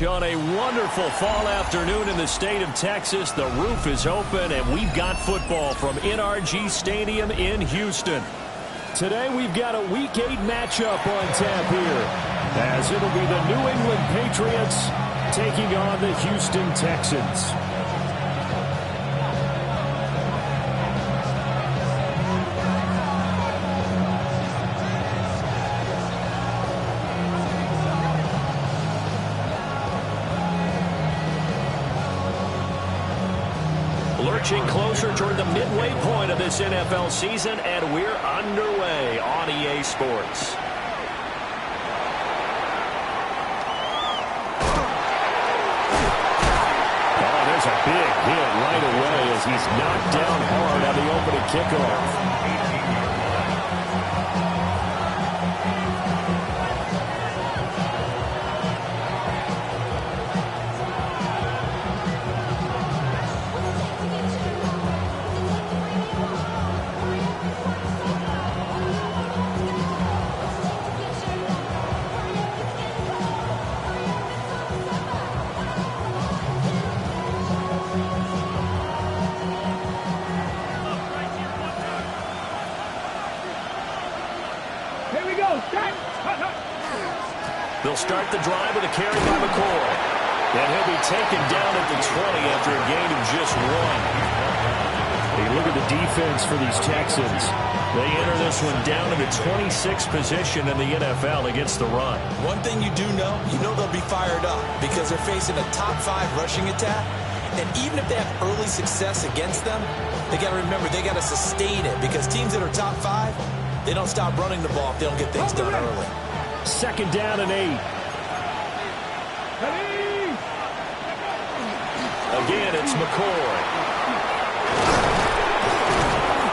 On a wonderful fall afternoon in the state of Texas, the roof is open, and we've got football from NRG Stadium in Houston. Today, we've got a Week 8 matchup on tap here, as it'll be the New England Patriots taking on the Houston Texans. Lurching closer toward the midway point of this NFL season, and we're underway on EA Sports. Oh, there's a big hit right away as he's knocked down hard on the opening kickoff. They'll start the drive with a carry by McCoy. And he'll be taken down at the 20 after a gain of just 1. Hey, look at the defense for these Texans. They enter this one down in the 26th position in the NFL against the run. One thing you do know, they'll be fired up because they're facing a top 5 rushing attack. And even if they have early success against them, they got to remember they got to sustain it because teams that are top 5, they don't stop running the ball if they don't get things done early. Second down and 8. Again, it's McCoy.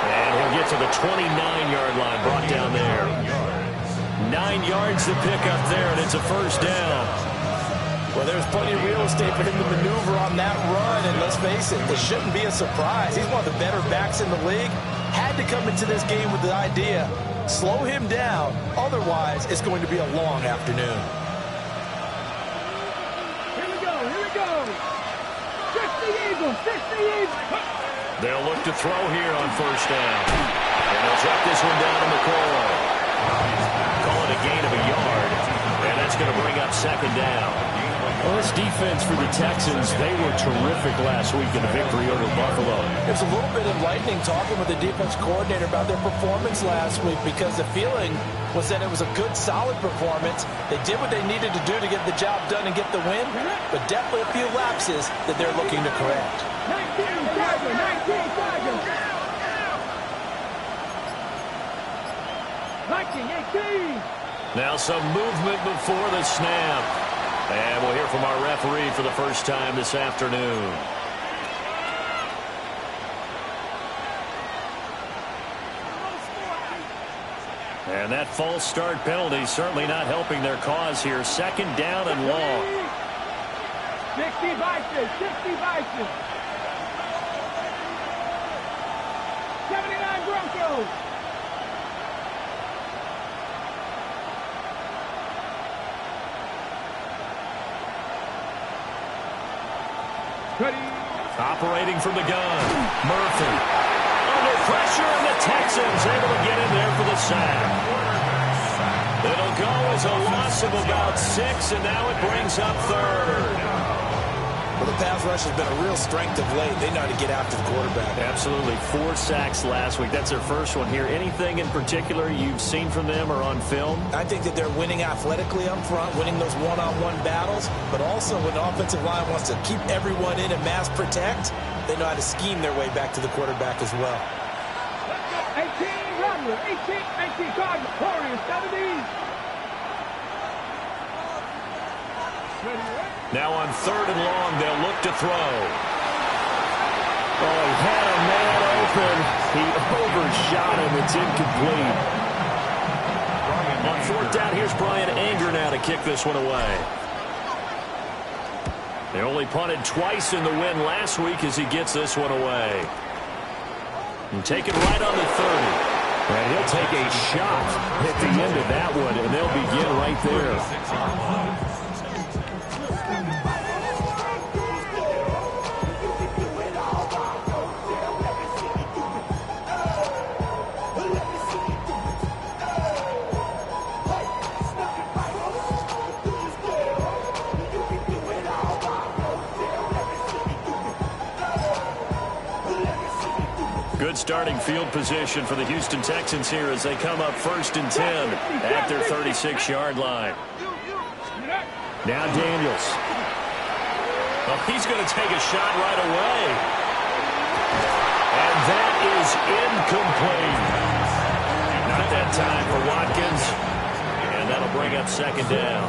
And he'll get to the 29-yard line, brought down there. 9 yards to pick up there, and it's a first down. Well, there's plenty of real estate for him to maneuver on that run, and let's face it, this shouldn't be a surprise. He's one of the better backs in the league. Had to come into this game with the idea, slow him down, otherwise it's going to be a long afternoon. Here we go. 50 Eagles. They'll look to throw here on first down. And they'll track this one down to McCoy. Call it a gain of a yard, and that's going to bring up second down. Well, this defense for the Texans, they were terrific last week in a victory over Buffalo. It's a little bit enlightening talking with the defense coordinator about their performance last week because the feeling was that it was a good, solid performance. They did what they needed to do to get the job done and get the win, but definitely a few lapses that they're looking to correct. 19 Tigers. 18. Now some movement before the snap. And we'll hear from our referee for the first time this afternoon. And that false start penalty certainly not helping their cause here. Second down and long. 60 Vikings. 79 Broncos. Operating from the gun, Murphy. Under pressure, and the Texans able to get in there for the sack. It'll go as a loss of about 6, and now it brings up third. Well, the pass rush has been a real strength of late. They know how to get after the quarterback. Absolutely. 4 sacks last week. That's their first one here. Anything in particular you've seen from them or on film? I think that they're winning athletically up front, winning those one-on-one battles, but also when the offensive line wants to keep everyone in and mass protect, they know how to scheme their way back to the quarterback as well. 18 Rattlers. 18 Cardinals. Warriors. 70. Now on third and long, they'll look to throw. Oh, he had a man open. He overshot him. It's incomplete. On fourth down, here's Brian Anger now to kick this one away. They only punted twice in the win last week as he gets this one away. And take it right on the 30. And he'll take a shot at the end of that one, and they'll begin right there. Good starting field position for the Houston Texans here as they come up 1st and 10 at their 36-yard line. Now Daniels. Oh, he's going to take a shot right away. And that is incomplete. Not that time for Watkins. And that'll bring up 2nd down.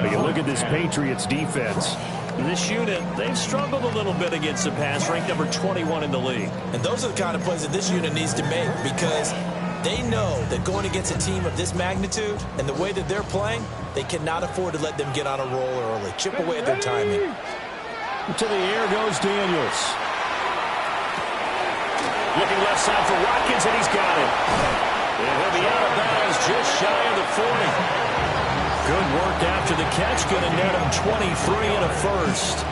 But you look at this Patriots defense. This unit, they've struggled a little bit against the pass, ranked number 21 in the league. And those are the kind of plays that this unit needs to make because they know that going against a team of this magnitude and the way that they're playing, they cannot afford to let them get on a roll early. Chip away at their timing. To the air goes Daniels. Looking left side for Watkins, and he's got it. And he'll be out of bounds just shy of the 40. Good work after the catch. Going to net him 23 and a first.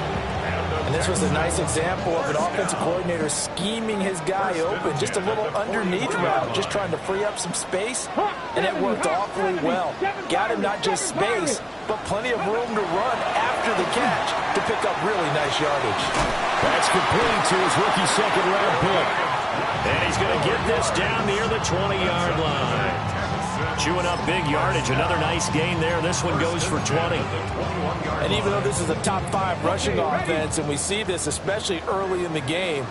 And this was a nice example of an offensive coordinator scheming his guy open. Just a little underneath route, just trying to free up some space. And it worked awfully well. Got him not just space, but plenty of room to run after the catch to pick up really nice yardage. That's complete to his rookie 2nd-round pick. And he's going to get this down near the 20-yard line. Chewing up big yardage. Another nice gain there. This one goes for 20. And even though this is a top 5 rushing offense, and we see this especially early in the game,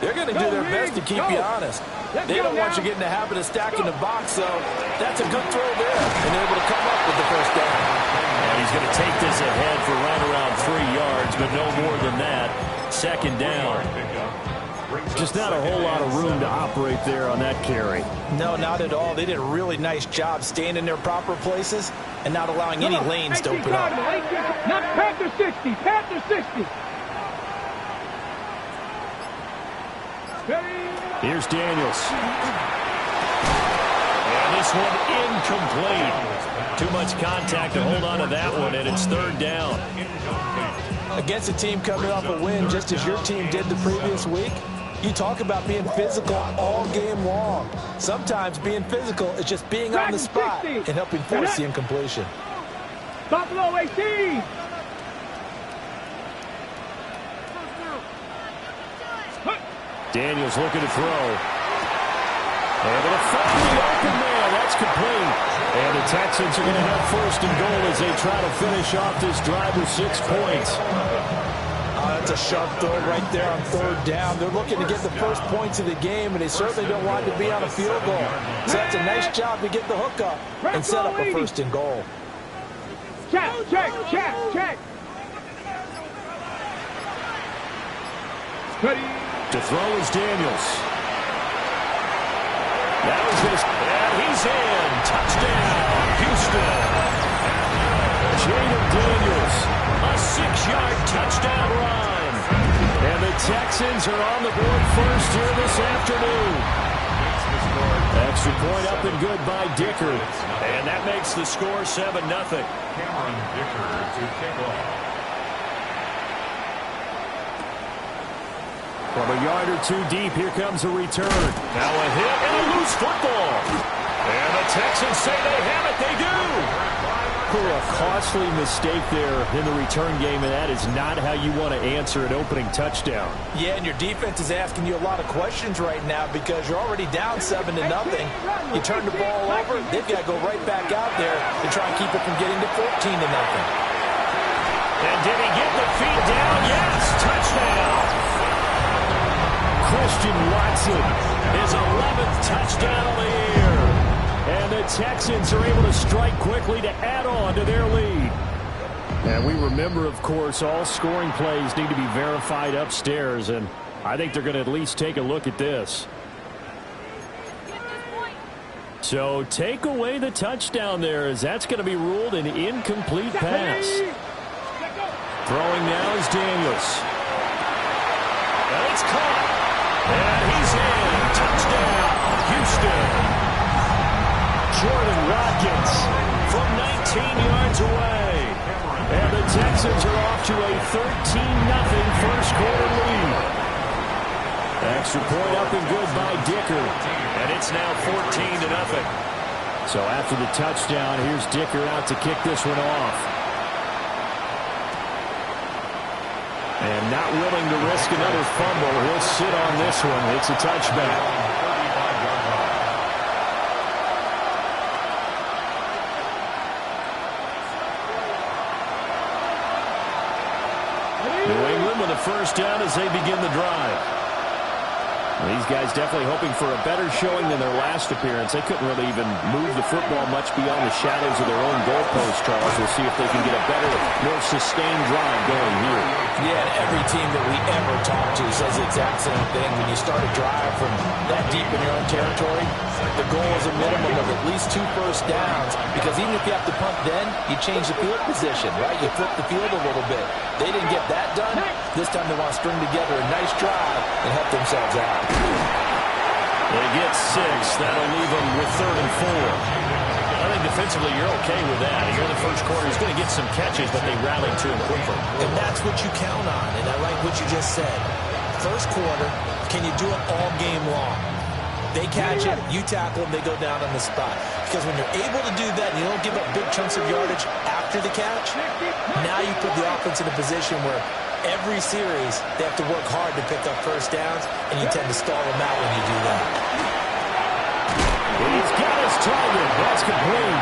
they're going to do their best to keep you honest. They don't want you getting the habit of stacking the box, so that's a good throw there. And they're able to come up with the 1st down. And he's going to take this ahead for right around 3 yards, but no more than that. 2nd down. Just not a whole lot of room to operate there on that carry. No, not at all. They did a really nice job staying in their proper places and not allowing any lanes to open up. Not Panther 60. Panther 60. Here's Daniels. And this one incomplete. Too much contact to hold on to that one, and it's 3rd down. Against a team coming off a win just as your team did the previous week, you talk about being physical all game long. Sometimes being physical is just being on the spot and helping force the incompletion. Buffalo 18. Daniels looking to throw. Able to find the open man. That's complete. And the Texans are going to have 1st and goal as they try to finish off this drive with 6 points. That's a sharp throw right there on 3rd down. They're looking to get the 1st points of the game, and they certainly don't want to be on a field goal. So that's a nice job to get the hook up and set up a 1st and goal. Check, check, check, check. To throw is Daniels. That was his, and he's in. Touchdown, Houston. Jaden Daniels, a 6-yard touchdown run. And the Texans are on the board first here this afternoon. Extra point up and good by Dicker. And that makes the score 7-0. Cameron Dicker to kick off. From a yard or 2 deep, here comes a return. Now a hit and a loose football. And the Texans say they have it. They do. A costly mistake there in the return game, and that is not how you want to answer an opening touchdown. Yeah, and your defense is asking you a lot of questions right now because you're already down 7-0. You turn the ball over, they've got to go right back out there to try and keep it from getting to 14-0. And did he get the feet down? Yes, touchdown. Christian Watson, his 11th touchdown of the year. And the Texans are able to strike quickly to add on to their lead. And we remember, of course, all scoring plays need to be verified upstairs, and I think they're going to at least take a look at this. So take away the touchdown there, as that's going to be ruled an incomplete pass. Throwing now is Daniels. And it's caught. And he's in. Touchdown, Houston. Jordan Watkins from 19 yards away. And the Texans are off to a 13-0 first quarter lead. Extra point up and good by Dicker. And it's now 14-0. So after the touchdown, here's Dicker out to kick this one off. And not willing to risk another fumble. He'll sit on this one. It's a touchback. New England with a first down as they begin the drive. These guys definitely hoping for a better showing than their last appearance. They couldn't really even move the football much beyond the shadows of their own goalpost, Charles. We'll see if they can get a better, more sustained drive going here. Yeah, and every team that we ever talk to says the exact same thing. When you start a drive from that deep in your own territory, the goal is a minimum of at least 2 first downs, because even if you have to punt then, you change the field position, right? You flip the field a little bit. They didn't get that done. This time they want to string together a nice drive and help themselves out. They get 6. That'll leave them with 3rd and 4. I think defensively you're okay with that. Here in the first quarter, he's going to get some catches, but they rallied to him quickly. And that's what you count on, and I like what you just said. First quarter, can you do it all game long? They catch it, you tackle them, they go down on the spot. Because when you're able to do that and you don't give up big chunks of yardage after the catch, now you put the offense in a position where every series they have to work hard to pick up first downs, and you tend to stall them out when you do that. He's got his target. That's complete.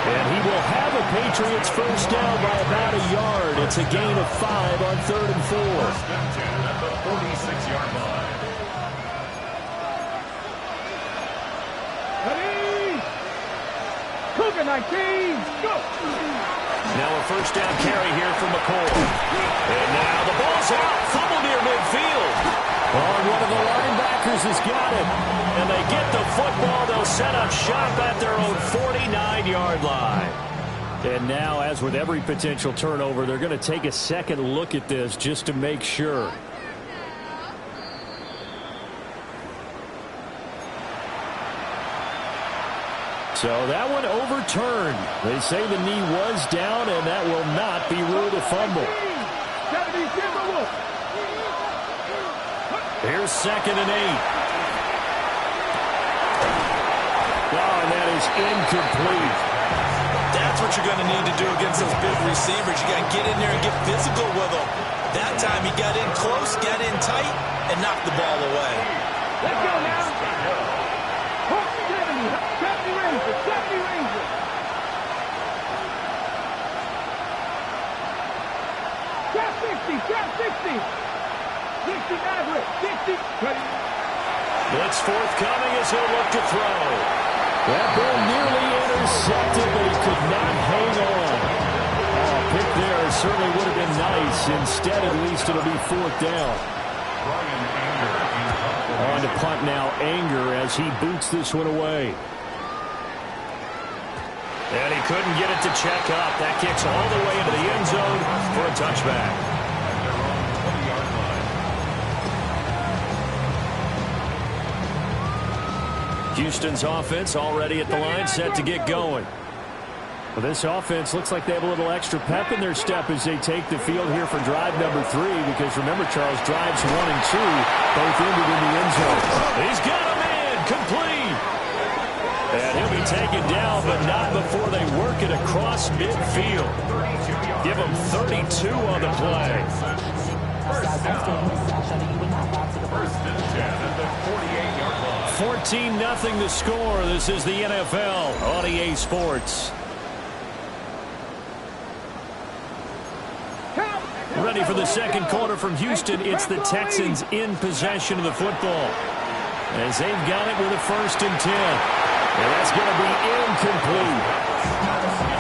And he will have a Patriots first down by about a yard. It's a gain of 5 on 3rd and 4. First and 10 at the 46-yard line. Ready? Cougar 19, go! Now a first down carry here from McCoy. And now the ball's out. Fumble near midfield. Oh, one of the linebackers has got it. And they get the football. They'll set up shop at their own 49-yard line. And now, as with every potential turnover, they're going to take a second look at this just to make sure. So that one overturned. They say the knee was down, and that will not be ruled a fumble. Here's 2nd and 8. Oh, and that is incomplete. That's what you're going to need to do against those big receivers. You got to get in there and get physical with them. That time he got in close, got in tight, and knocked the ball away. Let's go now. 70 Rangers, 70 Rangers. Trap 60, trap 60. 60 Maverick, 60. Ready. Blitz forthcoming as he'll look to throw. That ball nearly intercepted, but he could not hang on. Oh, pick there certainly would have been nice. Instead, at least it'll be 4th down. On to punt now, Anger, as he boots this one away. And he couldn't get it to check up. That kicks all the way into the end zone for a touchback. Houston's offense already at the line, set to get going. Well, this offense looks like they have a little extra pep in their step as they take the field here for drive number 3, because remember, Charles, drives 1 and 2 both ended in the end zone. He's got him in, complete. And he'll be taken down, but not before they work it across midfield. Give him 32 on the play. First down. First and 10 at the 48-yard line. 14-0 the score. This is the NFL on EA Sports. Ready for the second quarter from Houston. It's the Texans in possession of the football, as they've got it with a 1st and 10. And that's going to be incomplete.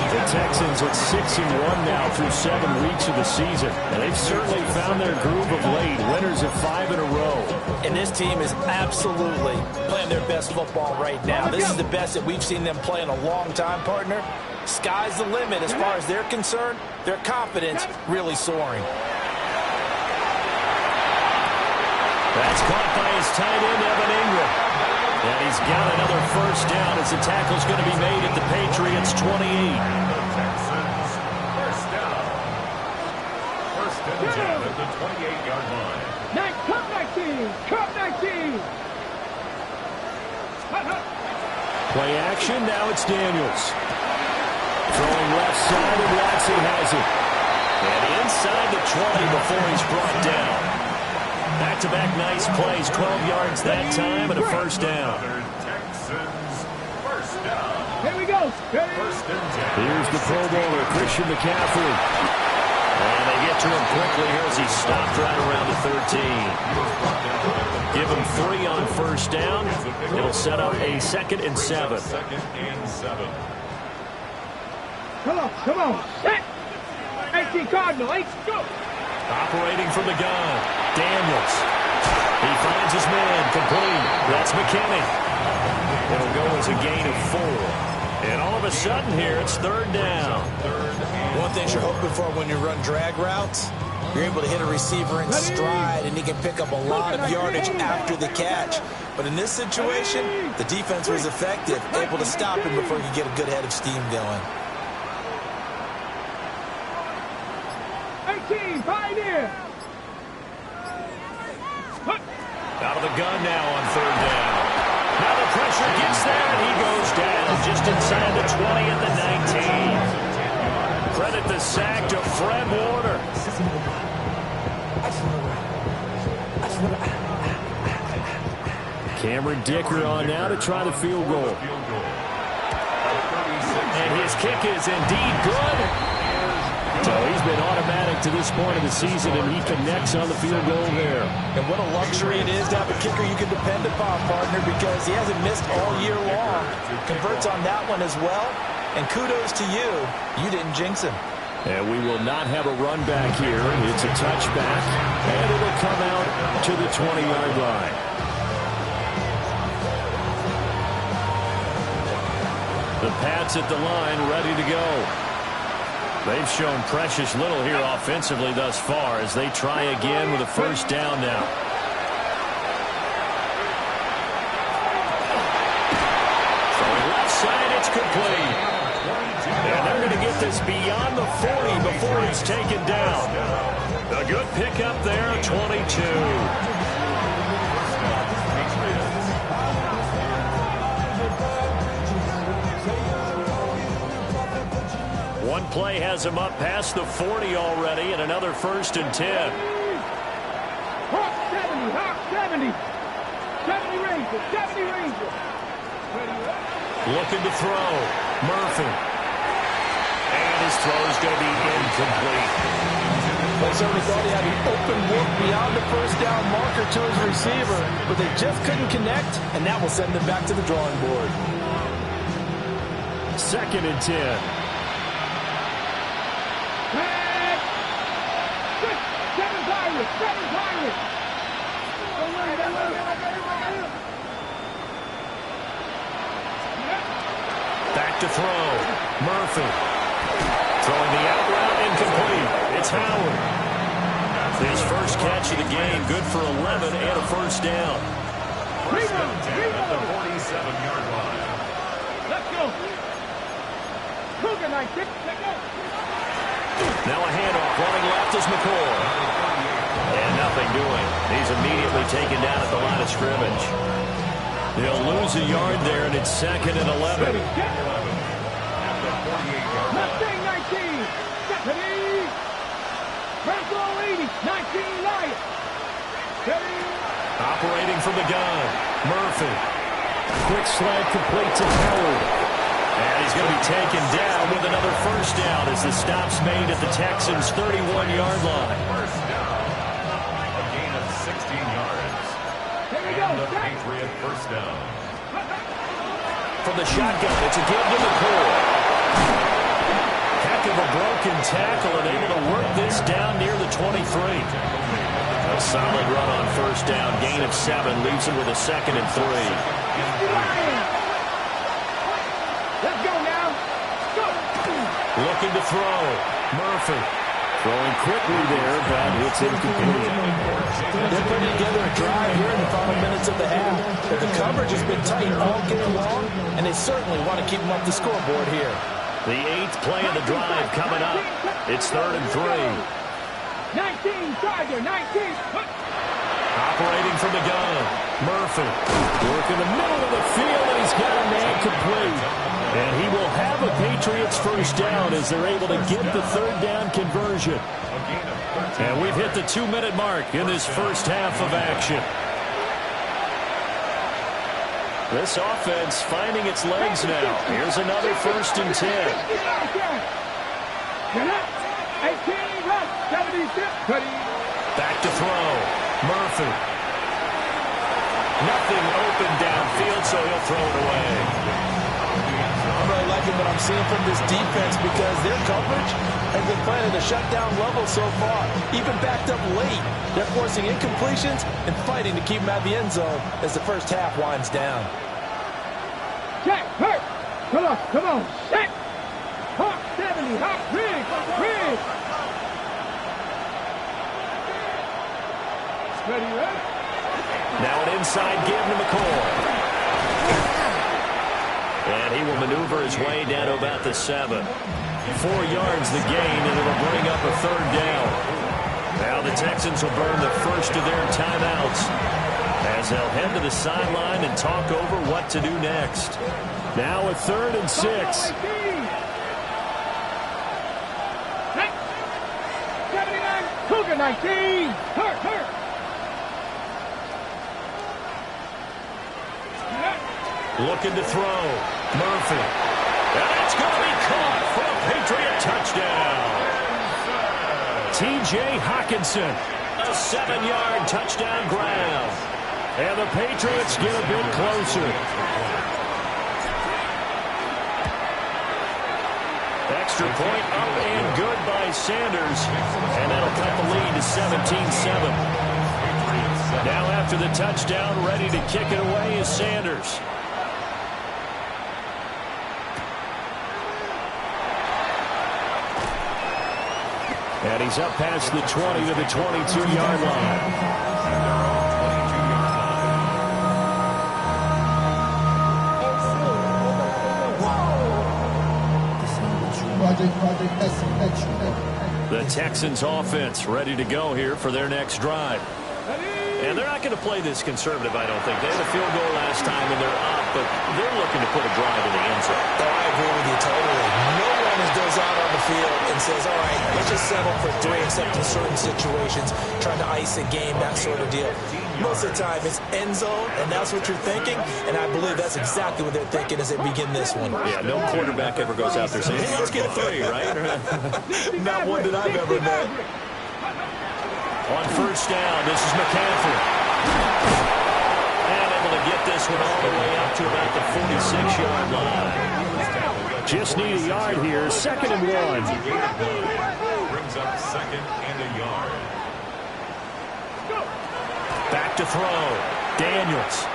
The Texans at 6-1 now through 7 weeks of the season. And they've certainly found their groove of late. Winners of 5 in a row. And this team is absolutely playing their best football right now. This is the best that we've seen them play in a long time, partner. Sky's the limit as far as they're concerned. Their confidence really soaring. That's caught by his tight end, Evan Ingram. And he's got another first down as the tackle's going to be made at the Patriots' 28. Texans, first down. First and 10 at the 28-yard line. Cup 19, Cup 19. Play action, now it's Daniels. Throwing left side, and Latsy has it. And inside the 20 before he's brought down. Back-to-back nice plays, 12 yards that time, and a first down. Texans, first down. Here we go. Here's the Pro Bowler, Christian McCaffrey. And they get to him quickly here as he stopped right around the 13. Give him 3 on first down. It'll set up a 2nd and 7. Come on. Set. 18 Cardinal, 8, go. Operating from the gun, Daniels. He finds his man, complete. That's McKinney. It'll go as a gain of 4. And all of a sudden here, it's 3rd down. One thing you're hoping for when you run drag routes, you're able to hit a receiver in stride, and he can pick up a lot of yardage after the catch. But in this situation, the defense was effective, able to stop him before he could get a good head of steam going. 18, Pioneer. Out of the gun now on 3rd down. Now the pressure gets there, and he goes down just inside the 20 at the 19. Credit the sack to Fred Warner. Cameron Dicker on now to try the field goal. And his kick is indeed good. So he's been automatic to this point of the season, and he connects on the field goal there. And what a luxury it is to have a kicker you can depend upon, partner, because he hasn't missed all year long. Converts on that one as well. And kudos to you. You didn't jinx him. And we will not have a run back here. It's a touchback, and it'll come out to the 20-yard line. The Pats at the line, ready to go. They've shown precious little here offensively thus far as they try again with a first down now. Throwing left side, it's complete. And they're going to get this beyond the 40 before it's taken down. A good pickup there, 22. One play has him up past the 40 already, and another 1st and 10. Hawk 70. 70 Rangers, 70 Rangers. Looking to throw. Murphy. And his throw is going to be incomplete. They certainly thought he had an open look beyond the first down marker to his receiver, but they just couldn't connect, and that will send them back to the drawing board. 2nd and 10. Back to throw. Murphy. Throwing the out route, incomplete. It's Howard. His first catch of the game, good for 11 and a first down. First and 10 at the 47-yard line. Let's go. Cougar 96. Let's go. Now a handoff, running left is McCoy. And nothing doing. He's immediately taken down at the line of scrimmage. He'll lose a yard there, and it's 2nd and 11. Mustang 19. Stephanie. Purple 80. 19 Lions. Operating from the gun. Murphy. Quick slant complete to Howard. And he's going to be taken down with another first down as the stop's made at the Texans' 31-yard line. First down. A gain of 16 yards. And the Patriot first down. From the shotgun, it's a give to McCoy. Heck of a broken tackle and able to work this down near the 23. A solid run on first down. Gain of 7 leaves him with a 2nd and 3. Let's go now. Go. Looking to throw. Murphy. Throwing quickly there, but it's incomplete. They're putting together a drive here in the final minutes of the half. But the coverage has been tight all game long, and they certainly want to keep them off the scoreboard here. The 8th play of the drive coming up. It's 3rd and 3. 19, Tiger, 19. Operating from the gun, Murphy. Work in the middle of the field, and he's got a man complete. And he will have a Patriots first down as they're able to get the third down conversion. And we've hit the 2-minute mark in this first half of action. This offense finding its legs now. Here's another 1st and 10. Back to throw. Murphy. Nothing open downfield, so he'll throw it away. I'm really liking what I'm seeing from this defense because their coverage has been playing at a shutdown level so far. Even backed up late, they're forcing incompletions and fighting to keep them out of the end zone as the first half winds down. Check, hurt. Come on, check. Hawk 70, hawk, rig. Ready, right? Now an inside give to McCoy. And he will maneuver his way down to about the 7. 4 yards the gain, and it'll bring up a third down. Now the Texans will burn the first of their timeouts as they'll head to the sideline and talk over what to do next. Now a 3rd and 6. 79, Cougar 19. Hurt. Looking to throw. Murphy. And it's going to be caught for a Patriot touchdown. T.J. Hockenson. A 7-yard touchdown grab. And the Patriots get a bit closer. Extra point up and good by Sanders. And that'll cut the lead to 17-7. Now after the touchdown, ready to kick it away is Sanders. And he's up past the 20 to the 22-yard line. The Texans offense ready to go here for their next drive. And they're not going to play this conservative, I don't think. They had a field goal last time and they're up, but they're looking to put a drive in the end zone. Oh, I agree with you totally. No one goes out on the field and says, all right, let's just settle for 3 except in certain situations, trying to ice a game, that sort of deal. Most of the time, it's end zone, and that's what you're thinking, and I believe that's exactly what they're thinking as they begin this one. Yeah, no quarterback ever goes out there saying, hey, let's get a 3, right? Not one that I've ever met. On first down, this is McCaffrey. And able to get this one all the way up to about the 46-yard line. Just need a yard here, 2nd and 1. Brings up 2nd and a yard. Back to throw. Daniels.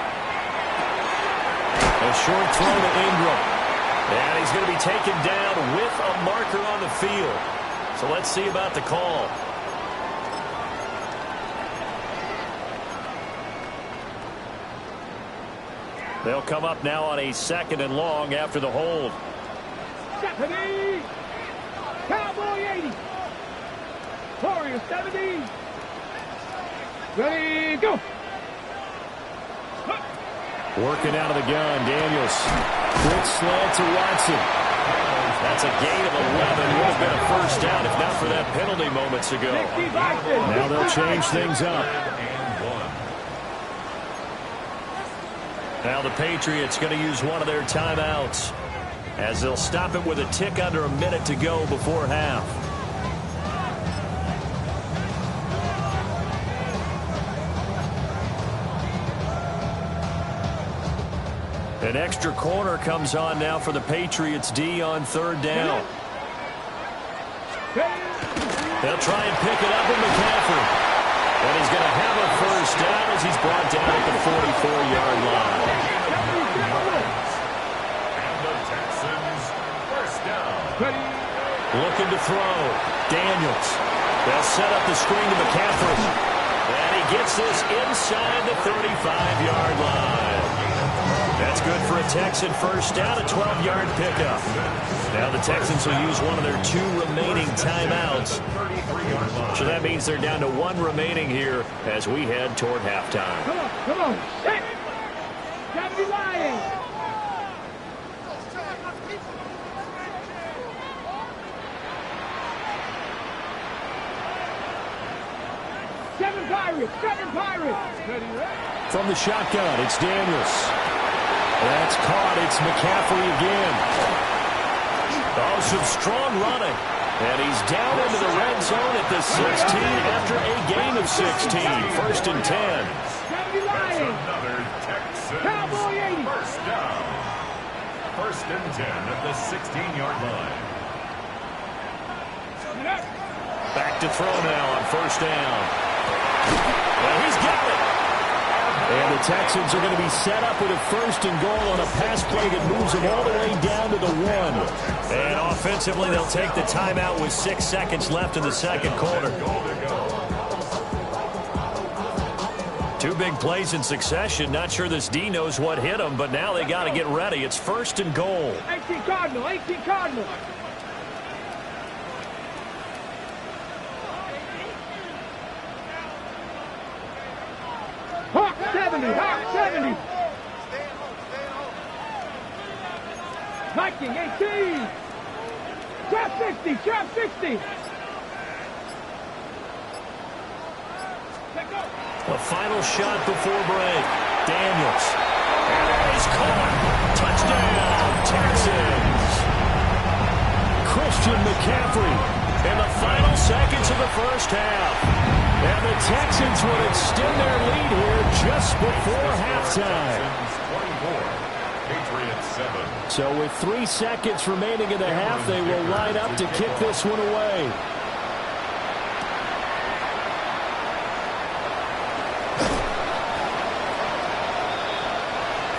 A short throw to Ingram. And he's going to be taken down with a marker on the field. So let's see about the call. They'll come up now on a 2nd and long after the hold. Stephanie! Cowboy 80! Warrior 70! Ready, go! Working out of the gun, Daniels. Quick slant to Watson. That's a gain of 11. Would have been a first down if not for that penalty moments ago. Now they'll change things up. Now the Patriots going to use one of their timeouts as they'll stop it with a tick under a minute to go before half. An extra corner comes on now for the Patriots D on 3rd down. They'll try and pick it up with McCaffrey. And he's going to have a first down as he's brought down at the 44-yard line. And the Texans first down. Looking to throw. Daniels. They'll set up the screen to McCaffrey. And he gets this inside the 35-yard line. That's good for a Texan first down, a 12-yard pickup. Now the Texans will use one of their 2 remaining timeouts. So that means they're down to 1 remaining here as we head toward halftime. Come on. Set. 70 Lions. 7 Pirates. From the shotgun, it's Daniels. That's caught. It's McCaffrey again. Oh, some strong running. And he's down into the red zone at the 16 after a gain of 16. First and 10. 70 Lions. Another Texans Cowboy 80. first down. First and 10 at the 16-yard line. Back to throw now on first down. Well, he's got it. And the Texans are going to be set up with a first and goal on a pass play that moves them all the way down to the 1. And offensively, they'll take the timeout with 6 seconds left in the second quarter. 2 big plays in succession. Not sure this D knows what hit him, but now they got to get ready. It's first and goal. 18 Cardinal. Hawk 70. Viking 18. Trap 60. A final shot before break. Daniels. And he's caught. Touchdown, Texans. Christian McCaffrey in the final seconds of the first half. And the Texans will extend their lead here just before halftime. 24, Patriots 7. So with 3 seconds remaining in the half, they will line up to kick this one away.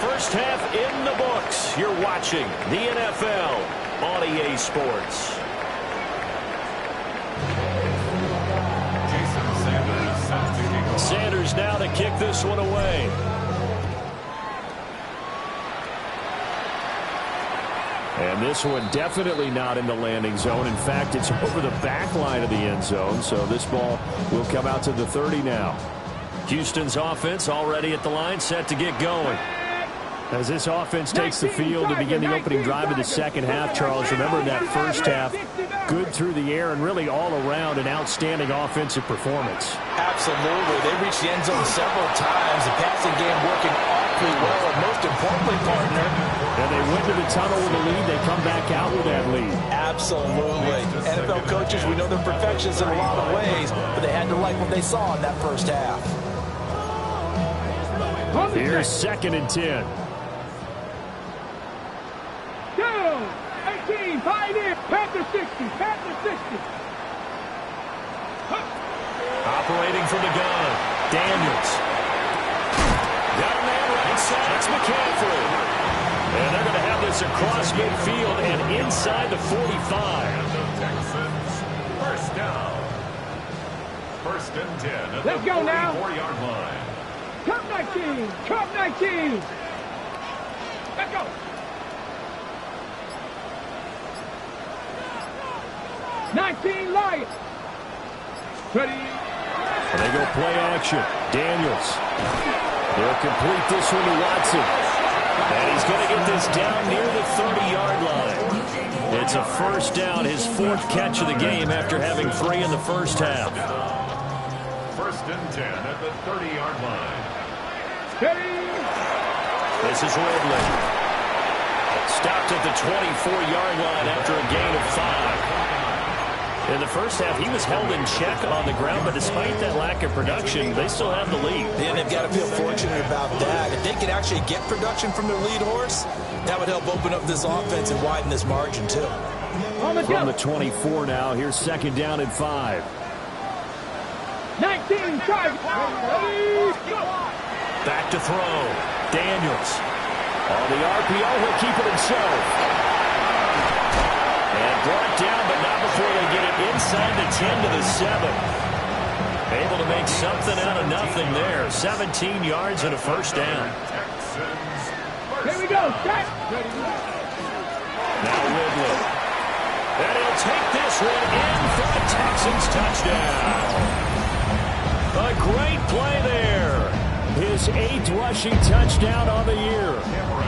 First half in the books. You're watching the NFL on EA Sports. Sanders now to kick this one away. And this one definitely not in the landing zone. In fact, it's over the back line of the end zone. So this ball will come out to the 30 now. Houston's offense already at the line, set to get going. As this offense takes the field to begin the opening drive of the second half, Charles, remember in that first half, good through the air and really all around an outstanding offensive performance. Absolutely. They reached the end zone several times. The passing game working awfully well, and most importantly, partner. And they went to the tunnel with a lead. They come back out with that lead. Absolutely. NFL coaches, we know they're perfectionists in a lot of ways, but they had to like what they saw in that first half. Here's second and 10. 18, Pioneer, Panther 60. Operating from the gun, Daniels. Got a man right side, it's McCaffrey. And they're going to have this across midfield and inside the 45. And the Texans first down. First and 10 at Let's the go now. 44-yard line. Cup 19. Let's go. Lions. Ready. And they go play action. Daniels. They'll complete this one to Watson. And he's going to get this down near the 30-yard line. It's a first down, his 4th catch of the game after having 3 in the first half. First and 10 at the 30-yard line. Ready. This is Ridley. Stopped at the 24-yard line after a gain of 5. In the first half, he was held in check on the ground, but despite that lack of production, they still have the lead. And they've got to feel fortunate about that. If they could actually get production from their lead horse, that would help open up this offense and widen this margin, too. From the 24 now, here's second down and 5. 19, try. Back to throw. Daniels. On the RPO, he'll keep it himself. And brought down, but not before they get it inside the 10 to the 7. Able to make something out of nothing there. 17 yards and a first down. Texans Here we go. Set. Now Ridley. And he'll take this one in for a Texans touchdown. A great play there. His 8th rushing touchdown on the year.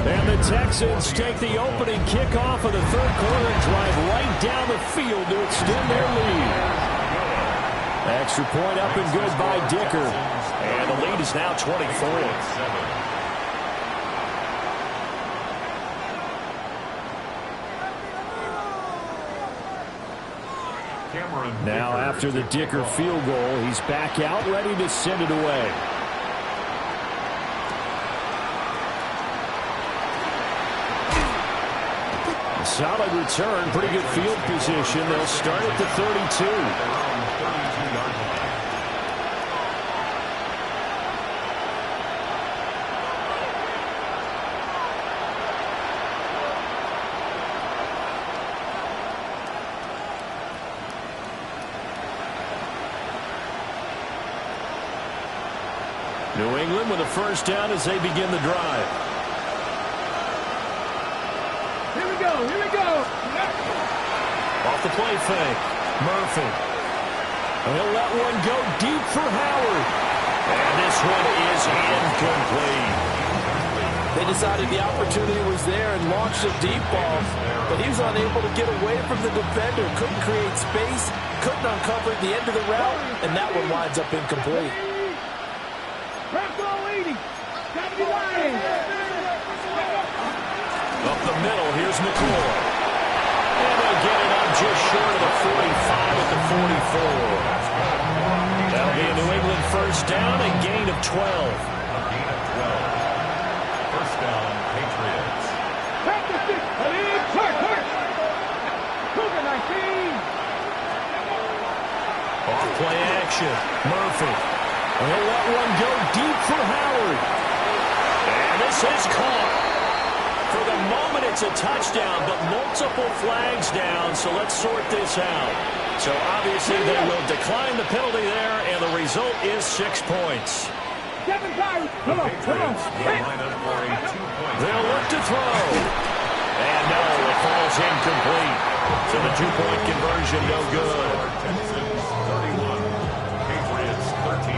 And the Texans take the opening kickoff of the third quarter and drive right down the field to extend their lead. Extra point up and good by Dicker. And the lead is now 24. Now after the Dicker field goal, he's back out ready to send it away. Solid return, pretty good field position. They'll start at the 32. New England with a first down as they begin the drive. Here we go. Here we go. Off the play fake. Murphy. He'll let one go deep for Howard. And this one is incomplete. They decided the opportunity was there and launched a deep ball, but he was unable to get away from the defender. Couldn't create space, couldn't uncover the end of the route, and that one winds up incomplete. Press all 80. 70 line. Up the middle, here's McCoy. And they'll get it up just short of the 45 at the 44. That'll be a New England first down, a gain of 12. A gain of 12. First down, Patriots. Practice it. Hurt. Cougar 19. Off play action. Murphy. And he'll let one go deep for Howard. And this is caught. For the moment, it's a touchdown, but multiple flags down, so let's sort this out. So obviously they will decline the penalty there, and the result is 6 points. 7 times. Come on. Line up for a 2-point. They'll look to throw. And no, it falls incomplete. So the 2-point conversion no good. Texans 31. Patriots 13.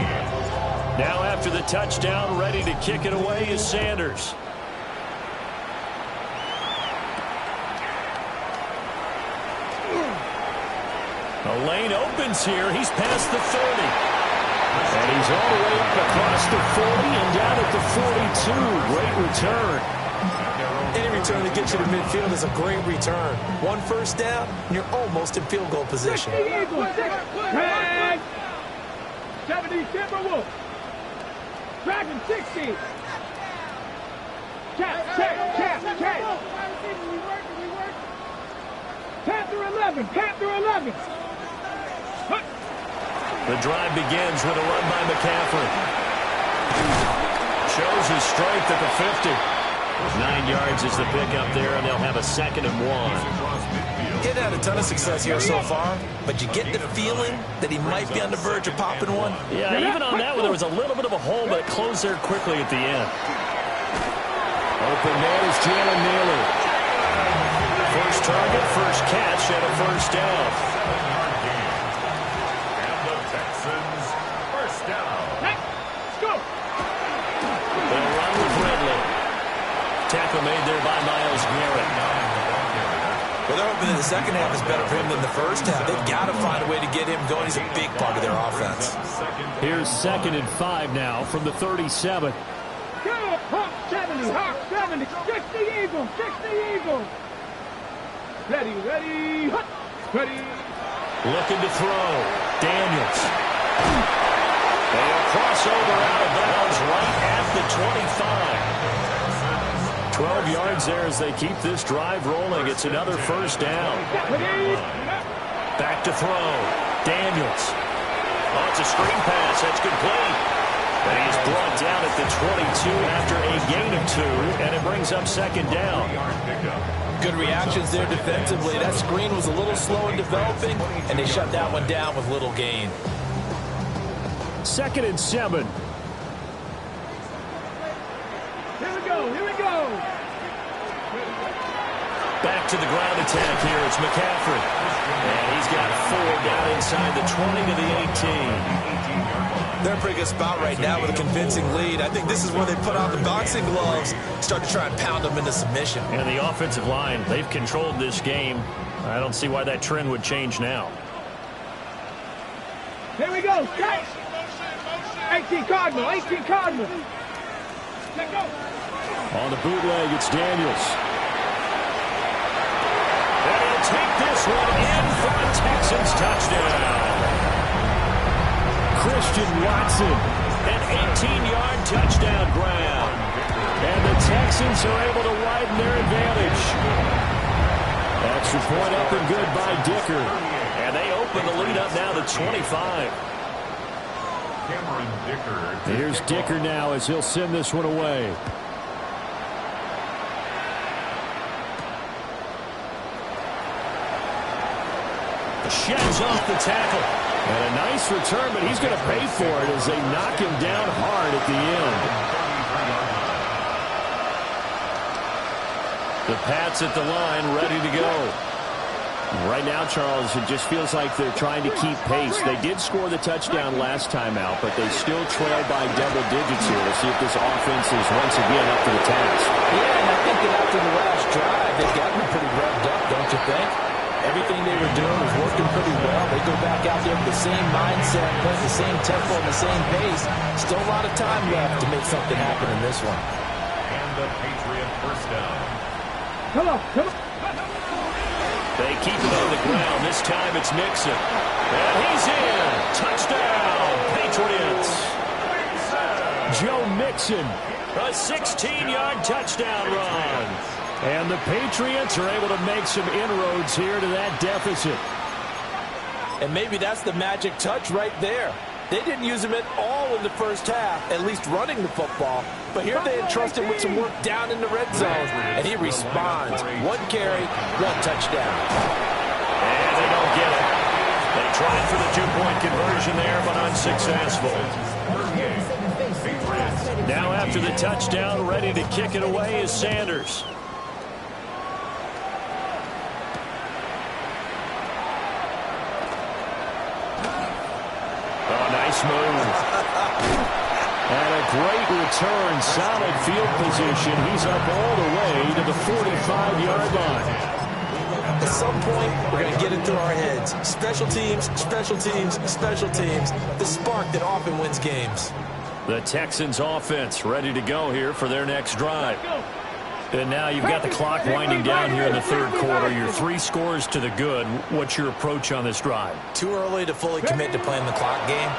Now after the touchdown, ready to kick it away is Sanders. The lane opens here. He's past the 30. And he's all the way up across the 40 and down at the 42. Great return. Any return that gets you to midfield is a great return. One first down, and you're almost in field goal position. 70 Timberwolves. Dragon 60. Check. Panther 11. The drive begins with a run by McCaffrey. Shows his strength at the 50. 9 yards is the pickup there, and they'll have a 2nd and 1. He's had a ton of success here so far, but you get the feeling that he might be on the verge of popping one. Yeah, even on that one, there was a little bit of a hole, but it closed there quickly at the end. Open man is Jalen Naylor. First target, first catch, and a first down. And the Texans first down. Let's go. They'll run with Ridley. Tackle made there by Myles Garrett. Well, they're hoping that the second half is better for him than the first half. They've got to find a way to get him going. He's a big part of their offense. Here's 2nd and 5 now from the 37. Go. Hawk 70. 60 Eagles. Ready. Looking to throw. Daniels. They'll cross over out of bounds right at the 25. 12 yards there as they keep this drive rolling. It's another first down. Back to throw. Daniels. Oh, it's a screen pass. That's complete. And he's brought down at the 22 after a gain of 2, and it brings up 2nd down. Good reactions there defensively. That screen was a little slow in developing, and they shut that one down with little gain. 2nd and 7. Here we go. Back to the ground attack here. It's McCaffrey. And he's got 4 down inside the 20 to the 18. They're in a pretty good spot right now with a convincing lead. I think this is where they put on the boxing gloves, start to try and pound them into submission. And the offensive line, they've controlled this game. I don't see why that trend would change now. Here we go. Catch. 18 Cardinal. 18 Cardinal. Let go. On the bootleg, it's Daniels. And he'll take this one in for a Texans touchdown. Christian Watson. An 18-yard touchdown grab. And the Texans are able to widen their advantage. Extra point up and good by Dicker. And they open the lead up now to 25. Cameron Dicker. Here's Dicker now as he'll send this one away. Sheds off the tackle. And a nice return, but he's going to pay for it as they knock him down hard at the end. The Pats at the line, ready to go. Right now, Charles, it just feels like they're trying to keep pace. They did score the touchdown last time out, but they still trail by double digits here. We'll see if this offense is once again up to the task. Yeah, and I think that after the last drive, they've gotten pretty revved up, don't you think? Everything they were doing was working pretty well. They go back out there with the same mindset, playing the same tempo and the same pace. Still a lot of time left to make something happen in this one. And the Patriot first down. Come on. Come on. They keep it on the ground. This time it's Mixon. And he's in. Touchdown, Patriots. Joe Mixon. A 16-yard touchdown run. And the Patriots are able to make some inroads here to that deficit. And maybe that's the magic touch right there. They didn't use him at all in the first half, at least running the football. But here they entrust him with some work down in the red zone, and he responds. 1 carry, 1 touchdown. And they don't get it. They tried for the 2-point conversion there, but unsuccessful. Now after the touchdown, ready to kick it away is Sanders. Nice move. And a great return. Solid field position. He's up all the way to the 45-yard line. At some point, we're going to get it through our heads. Special teams, special teams, special teams. The spark that often wins games. The Texans offense ready to go here for their next drive. And now you've got the clock winding down here in the third quarter. You're 3 scores to the good. What's your approach on this drive? Too early to fully commit to playing the clock game.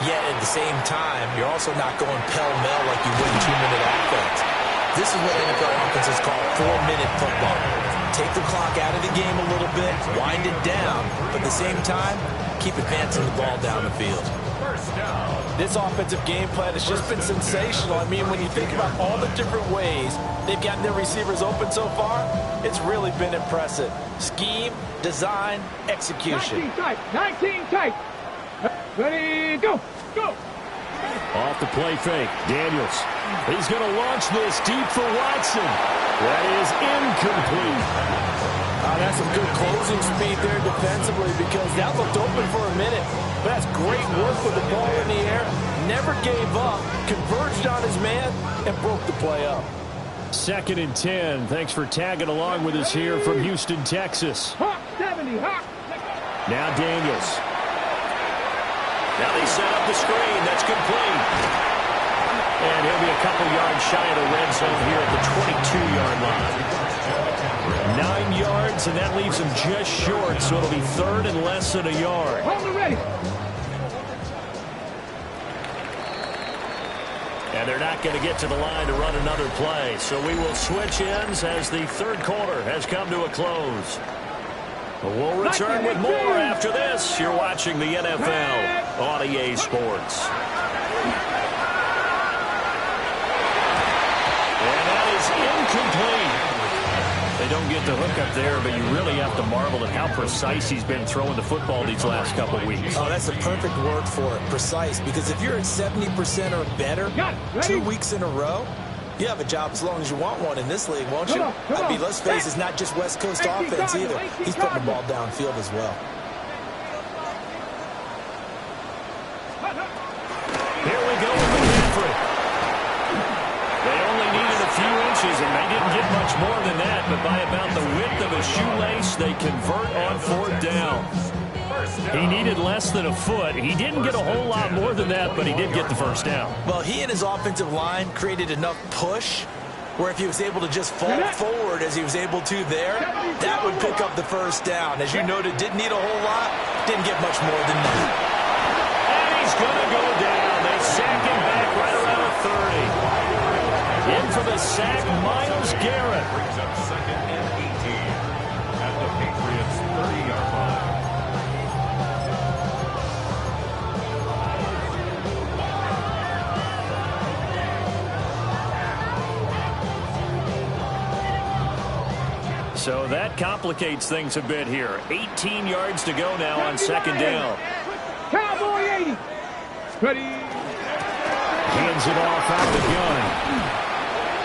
Yet at the same time, you're also not going pell-mell like you would in 2-minute offense. This is what NFL offenses call 4-minute football. Take the clock out of the game a little bit, wind it down, but at the same time, keep advancing the ball down the field. This offensive game plan has just been sensational. I mean, when you think about all the different ways they've gotten their receivers open so far, it's really been impressive. Scheme, design, execution. 19 tight. 19 tight. Ready, go. Go. Off the play fake. Daniels. He's going to launch this deep for Watson. That is incomplete. That's some good closing speed there defensively because that looked open for a minute. But that's great work with the ball in the air. Never gave up, converged on his man, and broke the play up. 2nd and 10. Thanks for tagging along with us here from Houston, Texas. Hawk 70. Hawk. Now Daniels. Now they set up the screen. That's complete. And he'll be a couple yards shy of the red zone here at the 22-yard line. 9 yards, and that leaves him just short, so it'll be 3rd and less than a yard. Hold it ready. And they're not going to get to the line to run another play, so we will switch ends as the third quarter has come to a close. We'll return with more after this. You're watching the NFL on EA Sports. And that is incomplete. They don't get the hook up there, but you really have to marvel at how precise he's been throwing the football these last couple of weeks. Oh, that's the perfect word for it, precise, because if you're at 70% or better 2 weeks in a row, You have a job as long as you want one in this league, won't you? I mean, let's face it, it's not just West Coast offense either. He's putting the ball downfield as well. Here we go with McCaffrey. They only needed a few inches, and they didn't get much more than that, but by about the width of a shoelace, they convert on 4th down. He needed less than a foot. He didn't get a whole lot more than that, but he did get the first down. Well, he and his offensive line created enough push where if he was able to just fall forward as he was able to there, that would pick up the first down. As you noted, didn't need a whole lot, didn't get much more than that. And he's going to go down. They sack him back right around the 30. In for the sack, Myles Garrett. Brings up 2nd and 18 at the Patriots' 30-yard line. So that complicates things a bit here. 18 yards to go now on 2nd down. Cowboy 80. Ready. Hands it off out of the gun.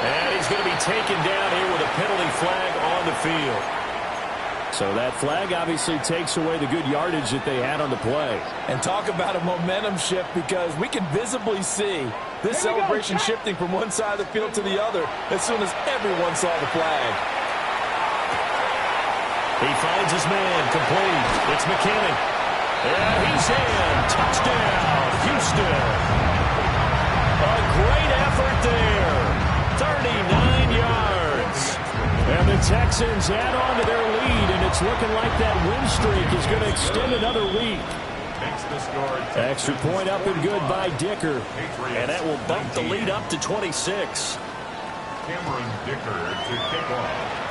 And he's going to be taken down here with a penalty flag on the field. So that flag obviously takes away the good yardage that they had on the play. And talk about a momentum shift, because we can visibly see this celebration shifting from one side of the field to the other as soon as everyone saw the flag. He finds his man, complete. It's McKinnon. And he's in. Touchdown, Houston. A great effort there. 39 yards. And the Texans add on to their lead, and it's looking like that win streak is going to extend another week. Extra point up and good by Dicker. And that will bump the lead up to 26. Cameron Dicker to kick off.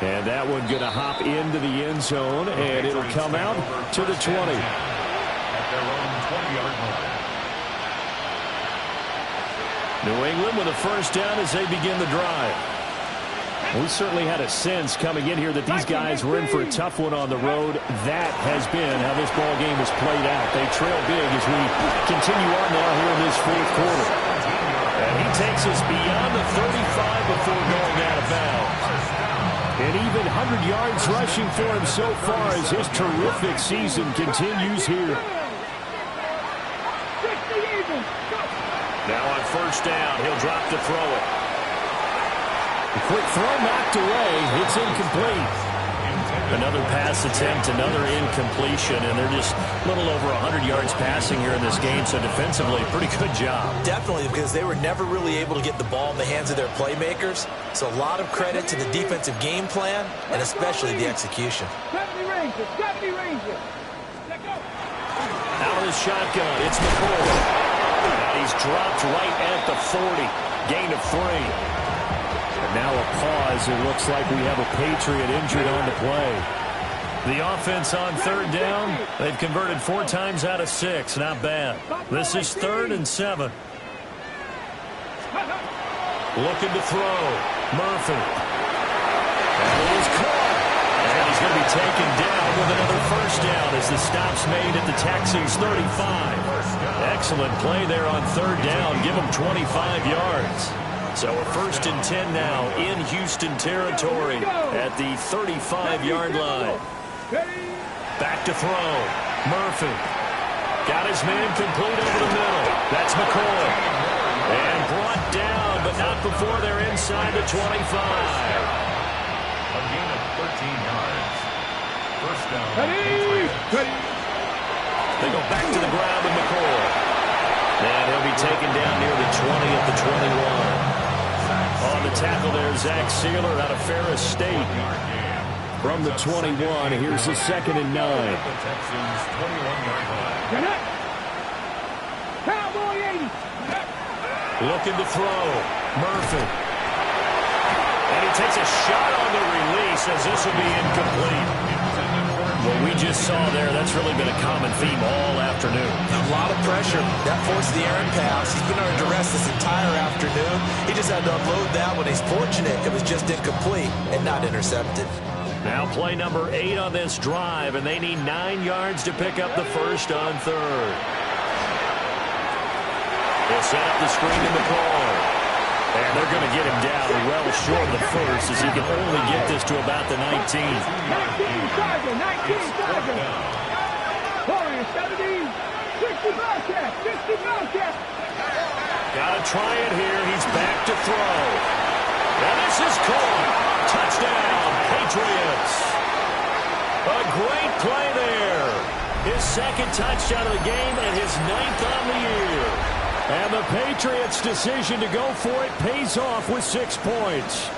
And that one going to hop into the end zone, and it'll come out to the 20. At their own 20-yard line. New England with a first down as they begin the drive. We certainly had a sense coming in here that these guys were in for a tough one on the road. That has been how this ball game has played out. They trail big as we continue on now here in this 4th quarter. And he takes us beyond the 35 before going out of bounds. And even 100 yards rushing for him so far as his terrific season continues here. Now on first down, he'll drop to throw it. A quick throw knocked away. It's incomplete. Another pass attempt, another incompletion, and they're just a little over 100 yards passing here in this game, so defensively, pretty good job. Definitely, because they were never really able to get the ball in the hands of their playmakers. So a lot of credit to the defensive game plan, and especially the execution. 70 Rangers, 70 Rangers. Out of the shotgun, it's McCoy. And he's dropped right at the 40. Gain of 3. And now a pause. It looks like we have a Patriot injured on the play. The offense on 3rd down. They've converted 4 times out of 6. Not bad. This is 3rd and 7. Looking to throw. Murphy. And it is caught. And he's going to be taken down with another first down as the stop's made at the Texans' 35. Excellent play there on 3rd down. Give them 25 yards. So a 1st and 10 now in Houston territory at the 35-yard line. Back to throw. Murphy. Got his man complete over the middle. That's McCoy. And brought down, but not before they're inside the 25. A gain of 13 yards. First down. They go back to the ground with McCoy. And he'll be taken down near the 20 at the 21. On the tackle there, Zach Sealer out of Ferris State. From the 21, here's the 2nd and 9. The Texans' 21-yard line. Cowboy 80. Looking to throw. Murphy. And he takes a shot on the release as this will be incomplete. What we just saw there, that's really been a common theme all afternoon. A lot of pressure. That forced the errant pass. He's been under duress this entire afternoon. He just had to unload that one. He's fortunate it was just incomplete and not intercepted. Now play number 8 on this drive, and they need 9 yards to pick up the first on 3rd. He'll set up the screen to McCoy. And they're going to get him down well short of the first as he can only get this to about the 19. 19, Tiger, 19, Tiger. Warrior, 70, 60 Bobcat, 60 Bobcat. Got to try it here. He's back to throw. And this is caught. Touchdown, Patriots. A great play there. His second touchdown of the game and his 9th on the year. And the Patriots' decision to go for it pays off with 6 points.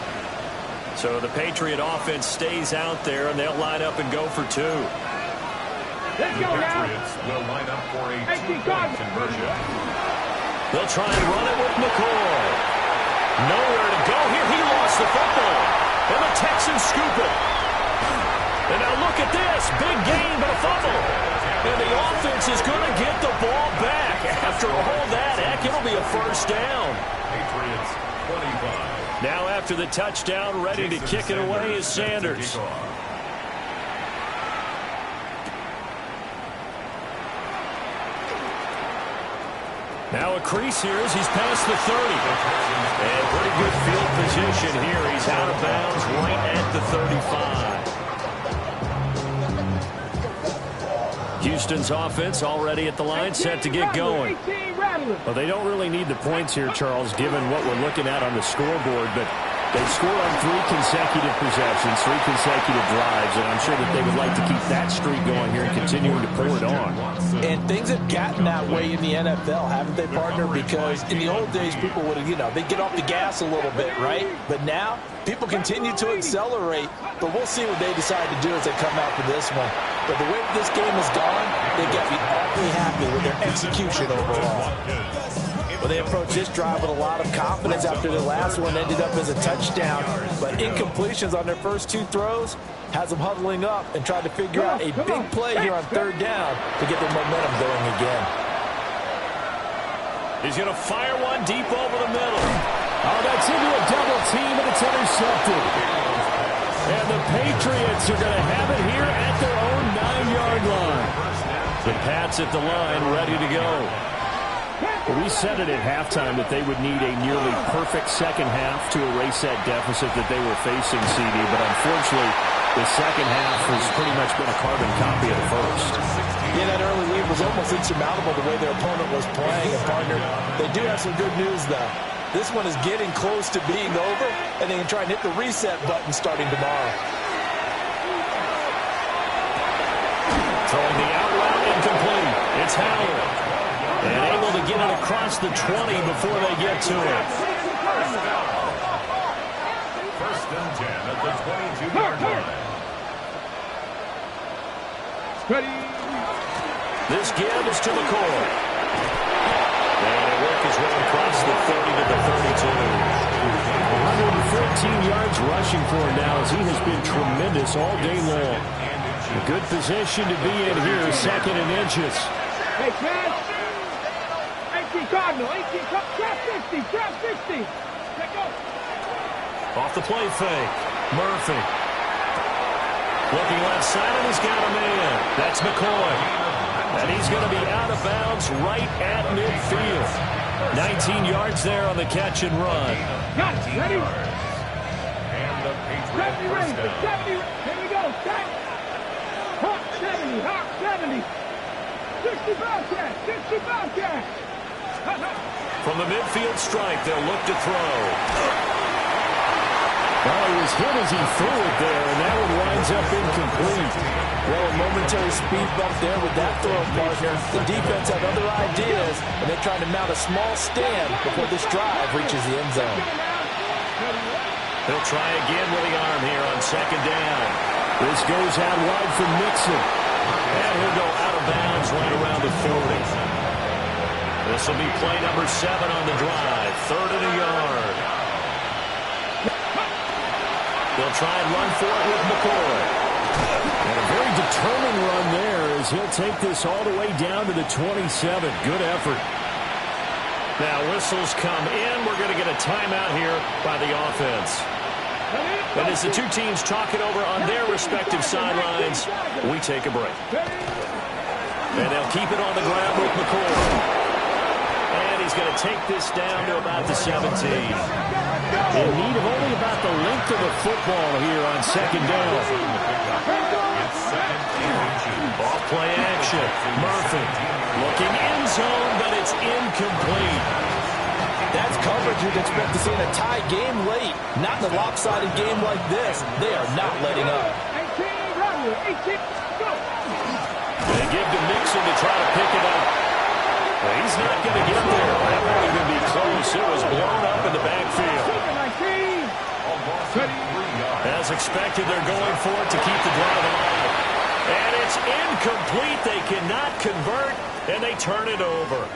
So the Patriot offense stays out there, and they'll line up and go for 2. Let's go now. Patriots will line up for a 2-point conversion. They'll try and run it with McCoy. Nowhere to go here. He lost the football. And the Texans scoop it. And now look at this. Big gain, but a fumble. And the offense is going to get the ball back. After all that, heck, it'll be a first down. Patriots 25. Now after the touchdown, ready to kick it away is Sanders. Now a crease here as he's past the 30. And pretty good field position here. He's out of bounds right at the 35. Houston's offense already at the line, set to get going. Well, they don't really need the points here, Charles, given what we're looking at on the scoreboard, but they've scored on 3 consecutive possessions, 3 consecutive drives, and I'm sure that they would like to keep that streak going here and continuing to pour it on. And things have gotten that way in the NFL, haven't they, partner? Because in the old days, people would have, they'd get off the gas a little bit, right? But now, people continue to accelerate, but we'll see what they decide to do as they come out for this one. But the way this game has gone, they've got to be awfully happy with their execution overall. Well, they approached this drive with a lot of confidence after the last one ended up as a touchdown. But incompletions on their first 2 throws has them huddling up and trying to figure out a big play here on 3rd down to get their momentum going again. He's going to fire one deep over the middle. Oh, that's into a double team, and it's intercepted. And the Patriots are going to have it here at their own 9-yard line. The Pats at the line, ready to go. Well, we said it at halftime that they would need a nearly perfect second half to erase that deficit that they were facing, CD. But unfortunately, the second half has pretty much been a carbon copy of the first. Yeah, that early lead was almost insurmountable the way their opponent was playing. And, partner, they do have some good news, though. This one is getting close to being over, and they can try and hit the reset button starting tomorrow. Throwing the out route incomplete. It's Howard. And able to get it across the 20 before they get to it. First and 10 at the 22-yard line. Ready. This give is to McCoy. And it worked his way across the 30 to the 32. 114 yards rushing for him now as he has been tremendous all day long. A good position to be in here, 2nd and inches. Hey, Chad. 18 Cardinal, 18 trap 60, trap 60. Let go. Off the play fake. Murphy. Looking left side, and he's got a man. That's McCoy. And he's going to be out of bounds right at midfield. 19 yards there on the catch and run. Got it. Ready? And the Patriots 70 first range. down. 70. Here we go. Tight. Hawk 70. Hawk 70. 60 Bobcat. 60 Bobcat. From the midfield stripe, they'll look to throw. Well, he was hit as he threw it there, and that one winds up incomplete. Well, a momentary speed bump there with that throw, partner. The defense had other ideas, and they're trying to mount a small stand before this drive reaches the end zone. They'll try again with the arm here on 2nd down. This goes out wide for Mixon. And he'll go out of bounds right around the 40. This will be play number 7 on the drive. 3rd and a yard. They'll try and run for it with McCoy. And a very determined run there as he'll take this all the way down to the 27. Good effort. Now whistles come in. We're going to get a timeout here by the offense. And as the two teams talk it over on their respective sidelines, we take a break. And they'll keep it on the ground with McCoy. And he's going to take this down to about the 17. In need of only about the length of the football here on second down. Ball play action. Murphy looking end zone, but it's incomplete. That's coverage you'd expect to see in a tie game late. Not in a lopsided game like this. They are not letting up. 18, go. They give to Mixon to try to pick it up. Well, he's not going to get there. That won't even be close. It was blown up in the backfield. 19. As expected, they're going for it to keep the drive alive. And it's incomplete. They cannot convert, and they turn it over.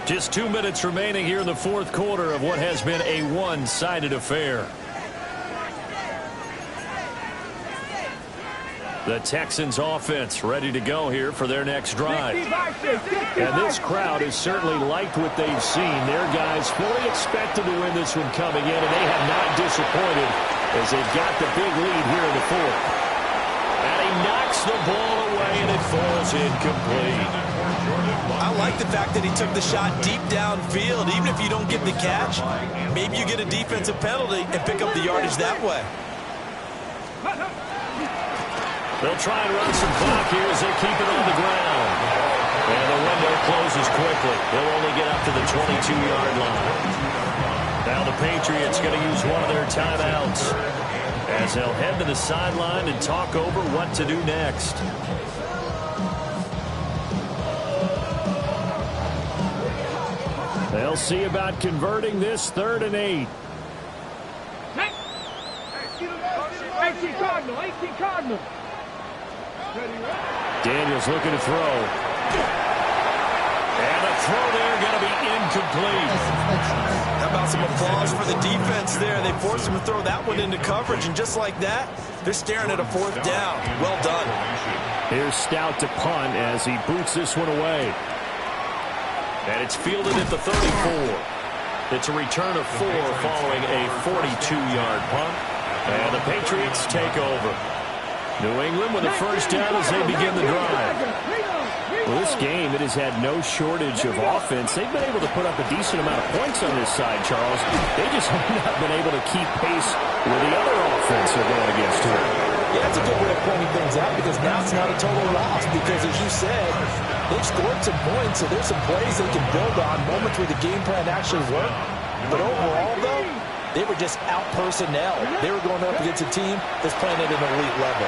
Just 2 minutes remaining here in the fourth quarter of what has been a one-sided affair. The Texans offense ready to go here for their next drive. And this crowd has certainly liked what they've seen. Their guys fully expected to win this one coming in, and they have not disappointed as they've got the big lead here in the fourth. And he knocks the ball away, and it falls incomplete. I like the fact that he took the shot deep downfield. Even if you don't get the catch, maybe you get a defensive penalty and pick up the yardage that way. They'll try and run some clock here as they keep it on the ground. And the window closes quickly. They'll only get up to the 22-yard line. Now the Patriots going to use one of their timeouts as they'll head to the sideline and talk over what to do next. They'll see about converting this 3rd and 8. 18 Cardinal. Daniels looking to throw. And the throw there going to be incomplete. How about some applause for the defense there? They forced him to throw that one into coverage, and just like that, they're staring at a 4th down. Well done. Here's Stout to punt as he boots this one away. And it's fielded at the 34. It's a return of 4 following a 42-yard punt. And the Patriots take over. New England with a first down as they begin the drive. Well, this game, it has had no shortage of offense. They've been able to put up a decent amount of points on this side, Charles. They just have not been able to keep pace with the other offense they're going against here. Yeah, that's a good way of pointing things out, because now it's not a total loss. Because, as you said, they've scored some points, so there's some plays they can build on, moments where the game plan actually worked. But overall, though, they were just out personnel. They were going up against a team that's playing at an elite level.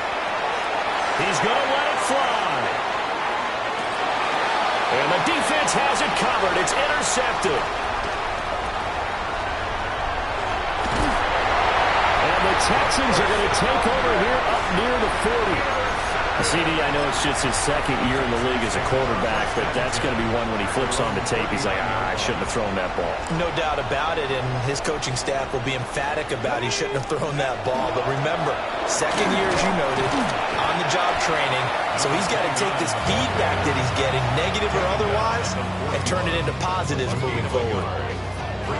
He's going to let it fly. And the defense has it covered. It's intercepted. And the Texans are going to take over here up near the 40. CD, I know it's just his 2nd year in the league as a quarterback, but that's going to be one when he flips on the tape. He's like, I shouldn't have thrown that ball. No doubt about it, and his coaching staff will be emphatic about he shouldn't have thrown that ball. But remember, 2nd year, as you noted, on-the-job training, so he's got to take this feedback that he's getting, negative or otherwise, and turn it into positives moving forward.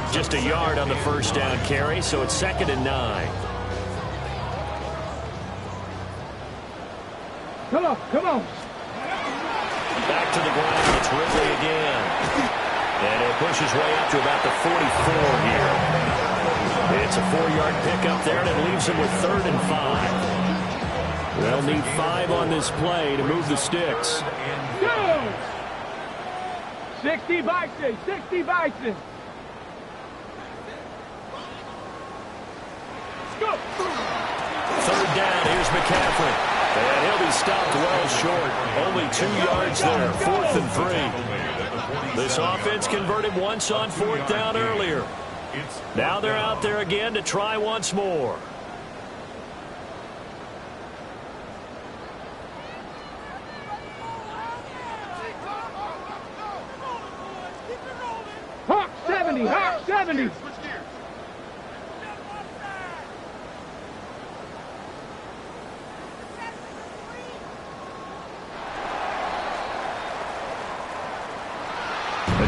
Just a yard on the first down carry, so it's 2nd and 9. Come on. Back to the ground. It's Ridley again. And it pushes way up to about the 44 here. It's a 4-yard pickup there, and it leaves them with 3rd and 5. They'll need 5 on this play to move the sticks. Go! 60 Bison. Let's go. 3rd down. Here's McCaffrey. And he'll be stopped well short. Only 2 yards there. 4th and 3. This offense converted once on 4th down earlier. Now they're out there again to try once more. Hawk 70.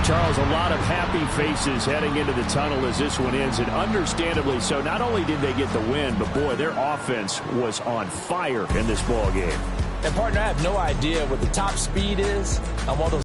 Charles, a lot of happy faces heading into the tunnel as this one ends, and understandably so. Not only did they get the win, but boy, their offense was on fire in this ball game. And partner, I have no idea what the top speed is on one of those